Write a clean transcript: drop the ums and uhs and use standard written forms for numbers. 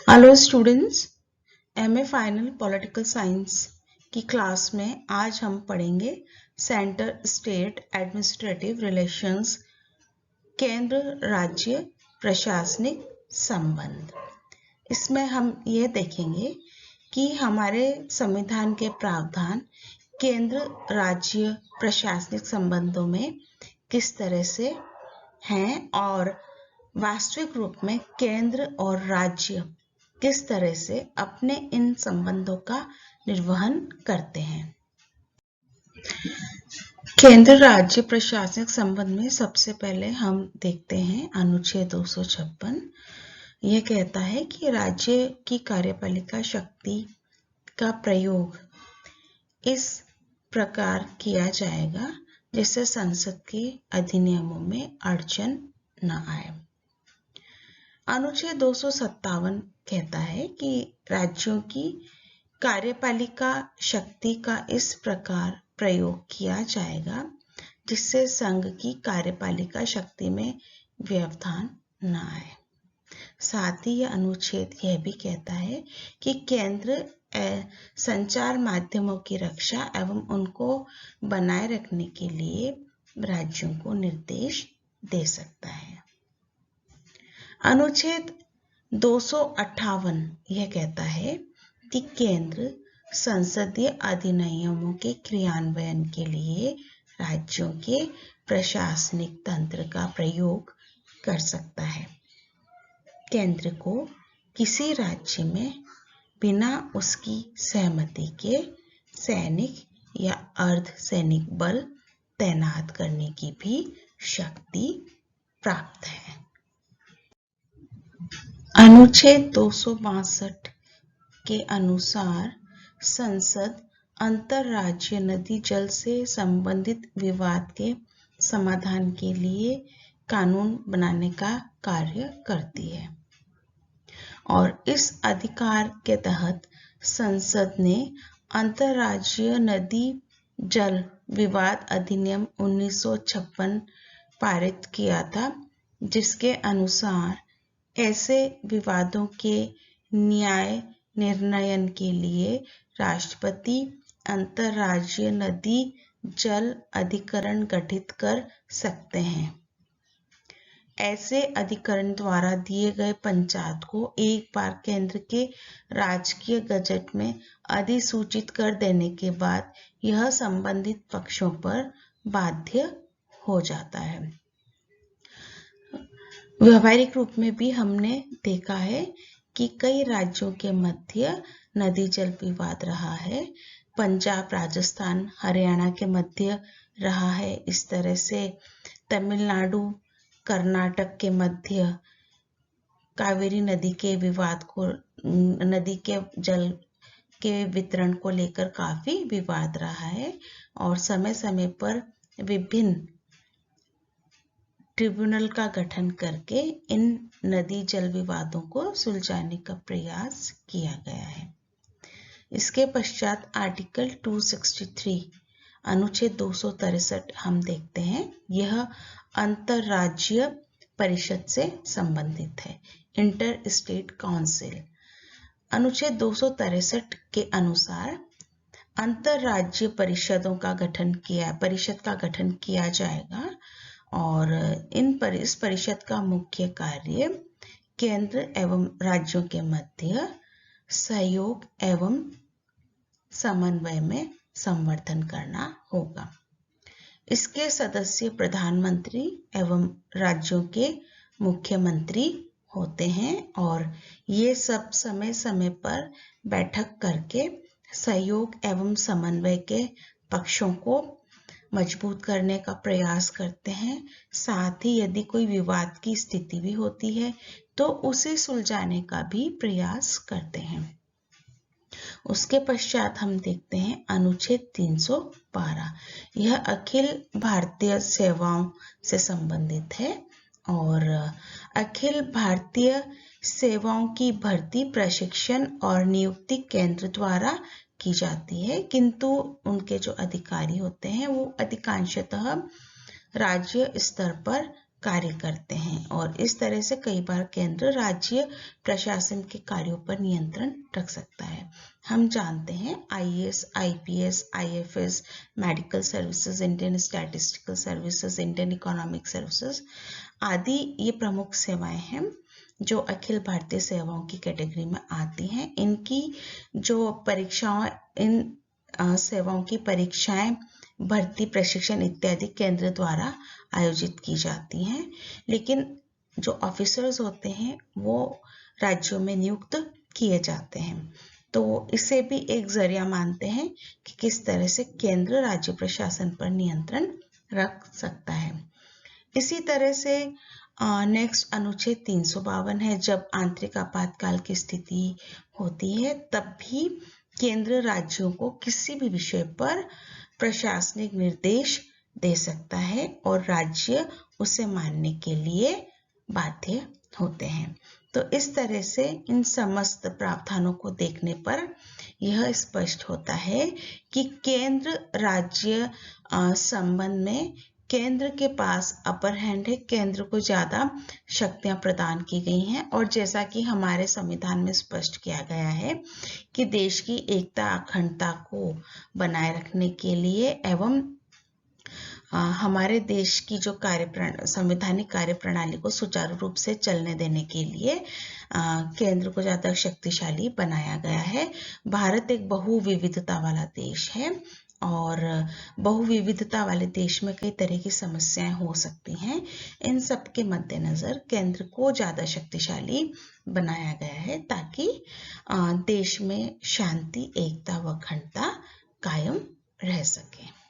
Hello students, MA final political science की class में आज हम पढ़ेंगे सेंटर स्टेट एडमिनिस्ट्रेटिव रिलेशंस, केंद्र राज्य प्रशासनिक संबंध। इसमें हम ये देखेंगे कि हमारे संविधान के प्रावधान केंद्र राज्य प्रशासनिक संबंधों में किस तरह से हैं और वास्तविक रूप में केंद्र और राज्य किस तरह से अपने इन संबंधों का निर्वहन करते हैं। केंद्र राज्य प्रशासनिक संबंध में सबसे पहले हम देखते हैं अनुच्छेद 256। यह कहता है कि राज्य की कार्यपालिका शक्ति का प्रयोग इस प्रकार किया जाएगा जिससे संसद के अधिनियमों में अड़चन न आए। अनुच्छेद 257 कहता है कि राज्यों की कार्यपालिका शक्ति का इस प्रकार प्रयोग किया जाएगा जिससे संघ की कार्यपालिका शक्ति में व्यवधान न आए। साथ ही यह अनुच्छेद यह भी कहता है कि केंद्र संचार माध्यमों की रक्षा एवं उनको बनाए रखने के लिए राज्यों को निर्देश दे सकता है। अनुच्छेद 258 यह कहता है कि केंद्र संसदीय अधिनियमों के क्रियान्वयन के लिए राज्यों के प्रशासनिक तंत्र का प्रयोग कर सकता है। केंद्र को किसी राज्य में बिना उसकी सहमति के सैनिक या अर्ध सैनिक बल तैनात करने की भी शक्ति प्राप्त है। अनुच्छेद 262 के अनुसार संसद अंतर्राज्यीय नदी जल से संबंधित विवाद के समाधान के लिए कानून बनाने का कार्य करती है और इस अधिकार के तहत संसद ने अंतर्राज्यीय नदी जल विवाद अधिनियम 1956 पारित किया था, जिसके अनुसार ऐसे विवादों के न्याय निर्णयन के लिए राष्ट्रपति अंतर्राज्यीय नदी जल अधिकरण गठित कर सकते हैं। ऐसे अधिकरण द्वारा दिए गए पंचायत को एक बार केंद्र के राजकीय गजट में अधिसूचित कर देने के बाद यह संबंधित पक्षों पर बाध्य हो जाता है। व्यावहारिक रूप में भी हमने देखा है कि कई राज्यों के मध्य नदी जल विवाद रहा है। पंजाब, राजस्थान, हरियाणा के मध्य रहा है। इस तरह से तमिलनाडु, कर्नाटक के मध्य कावेरी नदी के विवाद को, नदी के जल के वितरण को लेकर काफी विवाद रहा है और समय समय पर विभिन्न ट्रिब्यूनल का गठन करके इन नदी जल विवादों को सुलझाने का प्रयास किया गया है। इसके पश्चात आर्टिकल 263 अनुच्छेद 263 हम देखते हैं। यह अंतर्राज्यीय परिषद से संबंधित है, इंटर स्टेट काउंसिल। अनुच्छेद 263 के अनुसार अंतर्राज्यीय परिषद का गठन किया जाएगा और इस परिषद का मुख्य कार्य केंद्र एवं राज्यों के मध्य सहयोग एवं समन्वय में संवर्धन करना होगा। इसके सदस्य प्रधानमंत्री एवं राज्यों के मुख्यमंत्री होते हैं और ये सब समय समय पर बैठक करके सहयोग एवं समन्वय के पक्षों को मजबूत करने का प्रयास करते हैं। साथ ही यदि कोई विवाद की स्थिति भी होती है तो उसे सुलझाने का भी प्रयास करते हैं। उसके पश्चात हम देखते हैं अनुच्छेद 312। यह अखिल भारतीय सेवाओं से संबंधित है और अखिल भारतीय सेवाओं की भर्ती, प्रशिक्षण और नियुक्ति केंद्र द्वारा की जाती है, किंतु उनके जो अधिकारी होते हैं वो अधिकांशतः राज्य स्तर पर कार्य करते हैं और इस तरह से कई बार केंद्र राज्य प्रशासन के कार्यों पर नियंत्रण रख सकता है। हम जानते हैं IAS, IPS, IFS, medical services, Indian statistical services, Indian economic services आदि ये प्रमुख सेवाएं हैं जो अखिल भारतीय सेवाओं की कैटेगरी में आती हैं। इनकी जो परीक्षाएं, इन सेवाओं की परीक्षाएं, भर्ती, प्रशिक्षण इत्यादि केंद्र द्वारा आयोजित की जाती हैं, लेकिन जो ऑफिसर्स होते हैं वो राज्यों में नियुक्त किए जाते हैं। तो इसे भी एक जरिया मानते हैं कि किस तरह से केंद्र राज्य प्रशासन पर नियंत्रण रख सकता है। इसी तरह से नेक्स्ट अनुच्छेद 352 है। जब आंतरिक आपातकाल की स्थिति होती है तब भी केंद्र राज्यों को किसी भी विषय पर प्रशासनिक निर्देश दे सकता है और राज्य उसे मानने के लिए बाध्य होते हैं। तो इस तरह से इन समस्त प्रावधानों को देखने पर यह स्पष्ट होता है कि केंद्र राज्य संबंध में केंद्र के पास अपर हैंड है, केंद्र को ज्यादा शक्तियां प्रदान की गई हैं और जैसा कि हमारे संविधान में स्पष्ट किया गया है कि देश की एकता अखंडता को बनाए रखने के लिए एवं हमारे देश की जो संवैधानिक कार्य प्रणाली को सुचारू रूप से चलने देने के लिए केंद्र को ज्यादा शक्तिशाली बनाया गया है। भारत एक बहुविविधता वाला देश है और बहुविविधता वाले देश में कई तरह की समस्याएं हो सकती हैं। इन सब के मद्देनजर केंद्र को ज्यादा शक्तिशाली बनाया गया है ताकि देश में शांति, एकता व अखंडता कायम रह सके।